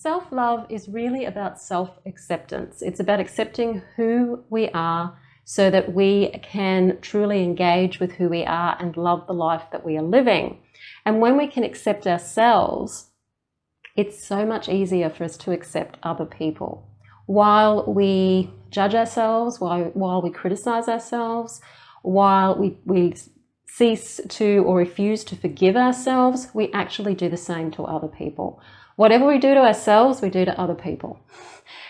Self-love is really about self-acceptance. It's about accepting who we are so that we can truly engage with who we are and love the life that we are living. And when we can accept ourselves, it's so much easier for us to accept other people. While we judge ourselves, while we criticize ourselves, while we cease to or refuse to forgive ourselves, we actually do the same to other people. Whatever we do to ourselves, we do to other people.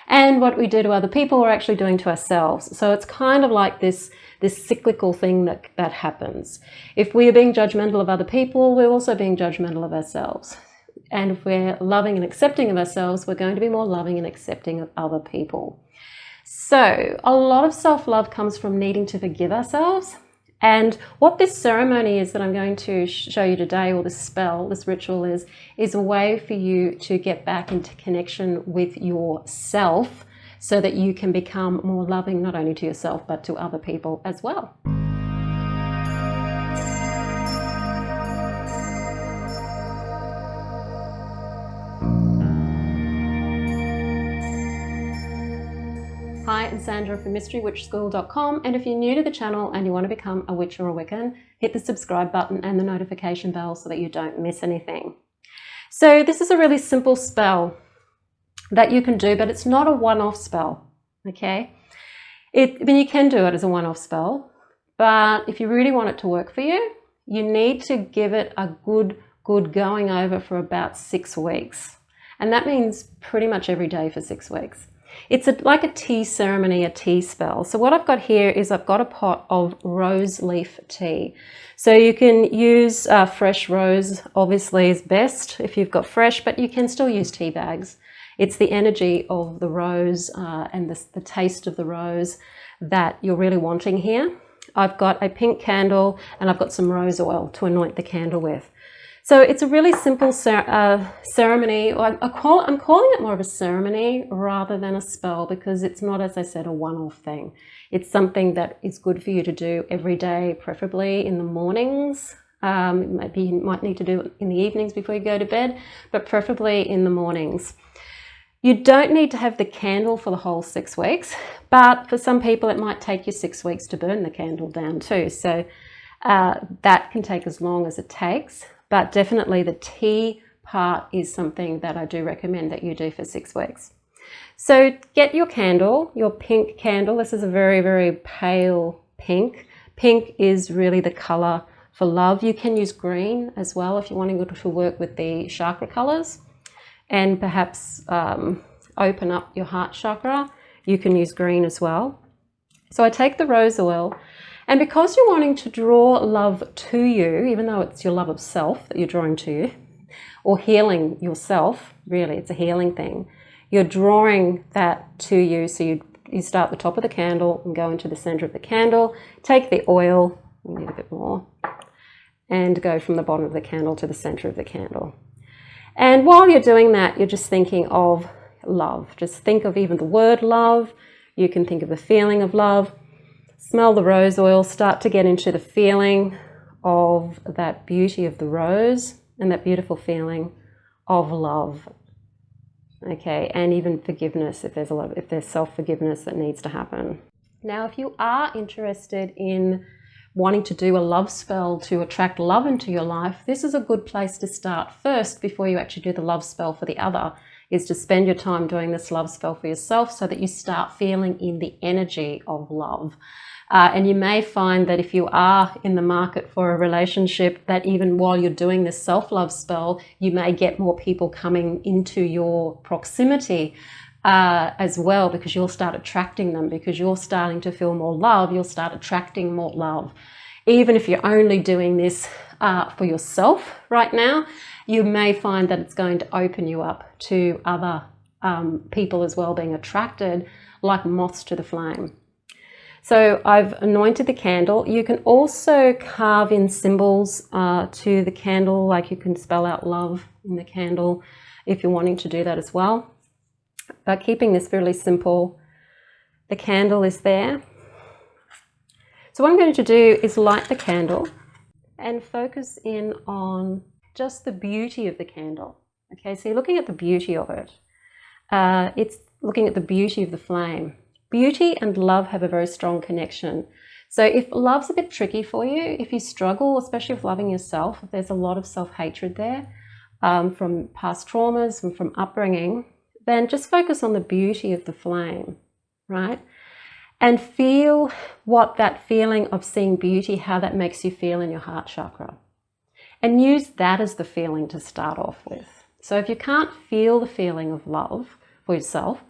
And what we do to other people, we're actually doing to ourselves. So it's kind of like this cyclical thing that happens. If we are being judgmental of other people, we're also being judgmental of ourselves. And if we're loving and accepting of ourselves, we're going to be more loving and accepting of other people. So a lot of self-love comes from needing to forgive ourselves. And what this ceremony is that I'm going to show you today, or this spell, this ritual is a way for you to get back into connection with yourself so that you can become more loving, not only to yourself, but to other people as well. Hi, I'm Sandra from MysteryWitchSchool.com, and if you're new to the channel and you want to become a witch or a Wiccan, hit the subscribe button and the notification bell so that you don't miss anything. So this is a really simple spell that you can do, but it's not a one-off spell, okay? You can do it as a one-off spell, but if you really want it to work for you, you need to give it a good going over for about 6 weeks. And that means pretty much every day for 6 weeks. It's like a tea ceremony, a tea spell. So what I've got here is I've got a pot of rose leaf tea. So you can use fresh rose, obviously is best if you've got fresh, but you can still use tea bags. It's the energy of the rose and the taste of the rose that you're really wanting here. I've got a pink candle and I've got some rose oil to anoint the candle with. So it's a really simple ceremony. I'm calling it more of a ceremony rather than a spell because it's not, as I said, a one-off thing. It's something that is good for you to do every day, preferably in the mornings. Maybe you might need to do it in the evenings before you go to bed, but preferably in the mornings. You don't need to have the candle for the whole 6 weeks, but for some people it might take you 6 weeks to burn the candle down too. So that can take as long as it takes. But definitely the tea part is something that I do recommend that you do for 6 weeks. So get your candle, your pink candle. This is a very, very pale pink. Pink is really the color for love. You can use green as well if you're wanting to work with the chakra colors and perhaps open up your heart chakra. You can use green as well. So I take the rose oil. And because you're wanting to draw love to you, even though it's your love of self that you're drawing to you, or healing yourself, really, it's a healing thing, you're drawing that to you. So you start at the top of the candle and go into the center of the candle, take the oil, you need a bit more, and go from the bottom of the candle to the center of the candle. And while you're doing that, you're just thinking of love. Just think of even the word love. You can think of the feeling of love. Smell the rose oil, start to get into the feeling of that beauty of the rose and that beautiful feeling of love. Okay, and even forgiveness if there's self-forgiveness that needs to happen. Now, if you are interested in wanting to do a love spell to attract love into your life, this is a good place to start first before you actually do the love spell for the other, is to spend your time doing this love spell for yourself so that you start feeling in the energy of love. And you may find that if you are in the market for a relationship, that even while you're doing this self-love spell, you may get more people coming into your proximity as well, because you'll start attracting them. Because you're starting to feel more love, you'll start attracting more love. Even if you're only doing this for yourself right now, you may find that it's going to open you up to other people as well, being attracted like moths to the flame. So I've anointed the candle. You can also carve in symbols to the candle, like you can spell out love in the candle if you're wanting to do that as well. But keeping this fairly simple, the candle is there. So what I'm going to do is light the candle and focus in on just the beauty of the candle. Okay, so you're looking at the beauty of it. It's looking at the beauty of the flame. Beauty and love have a very strong connection. So if love's a bit tricky for you, if you struggle, especially with loving yourself, if there's a lot of self-hatred there from past traumas and from upbringing, then just focus on the beauty of the flame, right? And feel what that feeling of seeing beauty, how that makes you feel in your heart chakra. And use that as the feeling to start off with. So if you can't feel the feeling of love for yourself,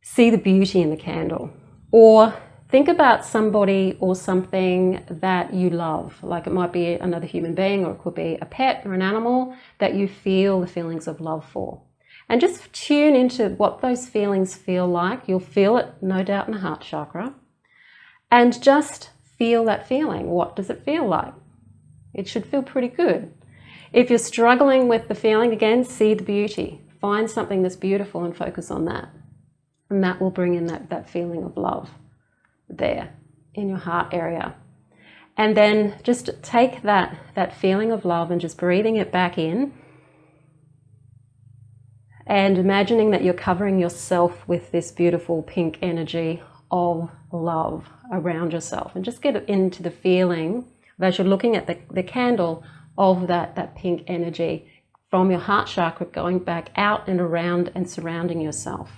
see the beauty in the candle. Or think about somebody or something that you love. Like it might be another human being, or it could be a pet or an animal that you feel the feelings of love for. And just tune into what those feelings feel like. You'll feel it, no doubt, in the heart chakra. And just feel that feeling. What does it feel like? It should feel pretty good. If you're struggling with the feeling, again, see the beauty. Find something that's beautiful and focus on that. And that will bring in that feeling of love there in your heart area. And then just take that feeling of love and just breathing it back in. And imagining that you're covering yourself with this beautiful pink energy of love around yourself. And just get into the feeling, as you're looking at the candle, of that pink energy from your heart chakra going back out and around and surrounding yourself.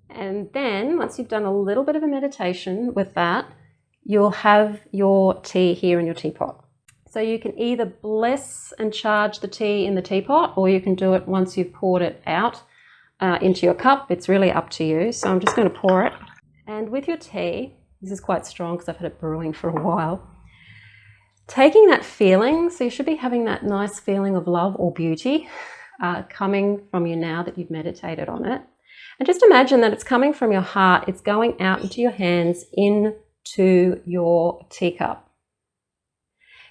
And then once you've done a little bit of a meditation with that, you'll have your tea here in your teapot. So you can either bless and charge the tea in the teapot, or you can do it once you've poured it out into your cup. It's really up to you. So I'm just going to pour it. And with your tea, this is quite strong because I've had it brewing for a while. Taking that feeling, so you should be having that nice feeling of love or beauty coming from you now that you've meditated on it. And just imagine that it's coming from your heart. It's going out into your hands, into your teacup.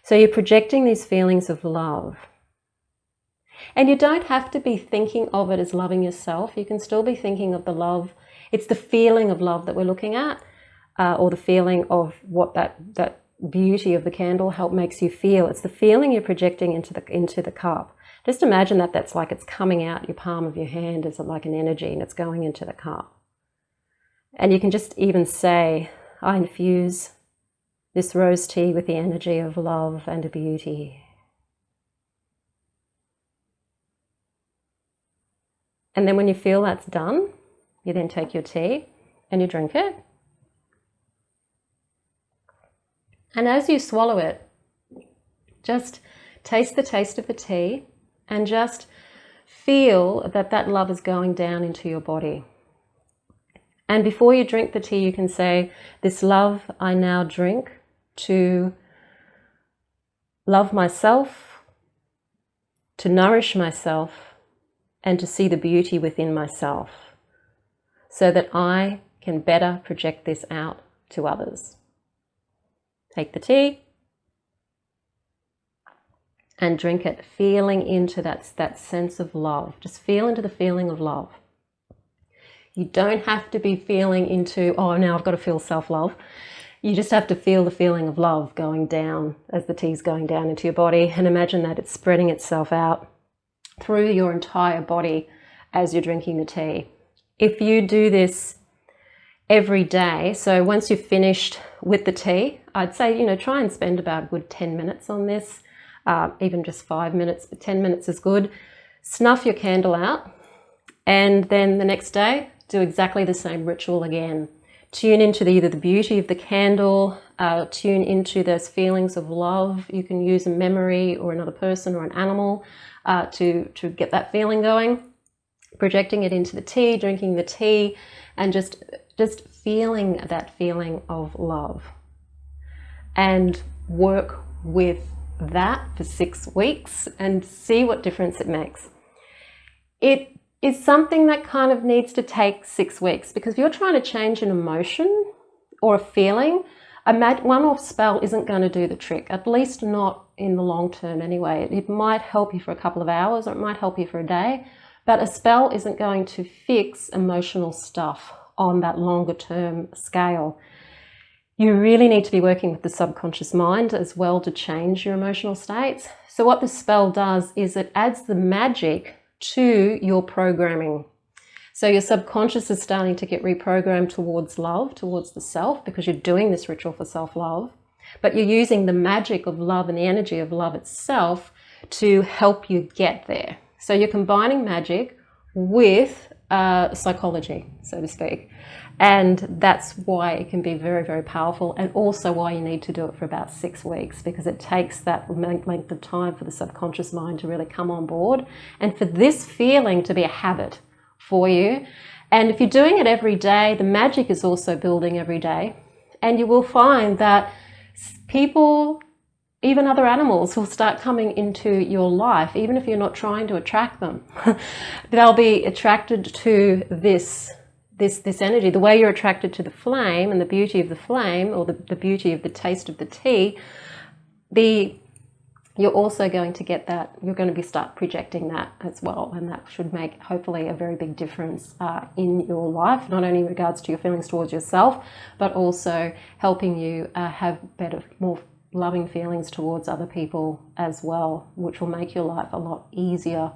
So you're projecting these feelings of love. And you don't have to be thinking of it as loving yourself. You can still be thinking of the love. It's the feeling of love that we're looking at, or the feeling of what that beauty of the candle makes you feel. It's the feeling you're projecting into the cup. Just imagine that that's like it's coming out your palm of your hand as like an energy, and it's going into the cup. And you can just even say, I infuse this rose tea with the energy of love and beauty. And then when you feel that's done, you then take your tea and you drink it. And as you swallow it, just taste the taste of the tea and just feel that love is going down into your body. And before you drink the tea, you can say, this love I now drink to love myself, to nourish myself, and to see the beauty within myself, so that I can better project this out to others. Take the tea and drink it, feeling into that sense of love. Just feel into the feeling of love. You don't have to be feeling into, oh, now I've got to feel self-love. You just have to feel the feeling of love going down as the tea's going down into your body, and imagine that it's spreading itself out through your entire body as you're drinking the tea. If you do this every day, so once you've finished with the tea, I'd say, try and spend about a good 10 minutes on this, even just 5 minutes, but 10 minutes is good. Snuff your candle out, and then the next day, do exactly the same ritual again. Tune into either the beauty of the candle, tune into those feelings of love. You can use a memory or another person or an animal to get that feeling going, projecting it into the tea, drinking the tea, and just feeling that feeling of love. And work with that for 6 weeks and see what difference it makes. It is something that kind of needs to take 6 weeks, because if you're trying to change an emotion or a feeling, a one-off spell isn't going to do the trick, at least not in the long term anyway. It might help you for a couple of hours, or it might help you for a day, but a spell isn't going to fix emotional stuff on that longer term scale. You really need to be working with the subconscious mind as well to change your emotional states. So what the spell does is it adds the magic to your programming. So your subconscious is starting to get reprogrammed towards love, towards the self, because you're doing this ritual for self-love, but you're using the magic of love and the energy of love itself to help you get there. So you're combining magic with psychology, so to speak. And that's why it can be very, very powerful, and also why you need to do it for about 6 weeks, because it takes that length of time for the subconscious mind to really come on board and for this feeling to be a habit for you. And if you're doing it every day, the magic is also building every day. And you will find that people, even other animals, will start coming into your life, even if you're not trying to attract them. They'll be attracted to this energy. The way you're attracted to the flame and the beauty of the flame, or the beauty of the taste of the tea, you're also going to get that. You're going to start projecting that as well, and that should make hopefully a very big difference in your life, not only in regards to your feelings towards yourself, but also helping you have better, more loving feelings towards other people as well, which will make your life a lot easier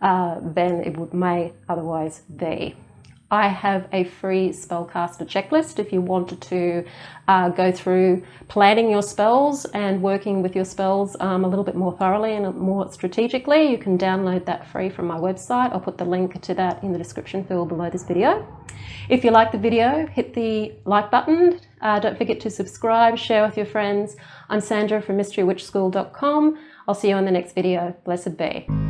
than it may otherwise be. I have a free spellcaster checklist if you wanted to go through planning your spells and working with your spells a little bit more thoroughly and more strategically. You can download that free from my website. I'll put the link to that in the description field below this video. If you like the video, hit the like button. Don't forget to subscribe, share with your friends. I'm Sandra from mysterywitchschool.com. I'll see you in the next video. Blessed be.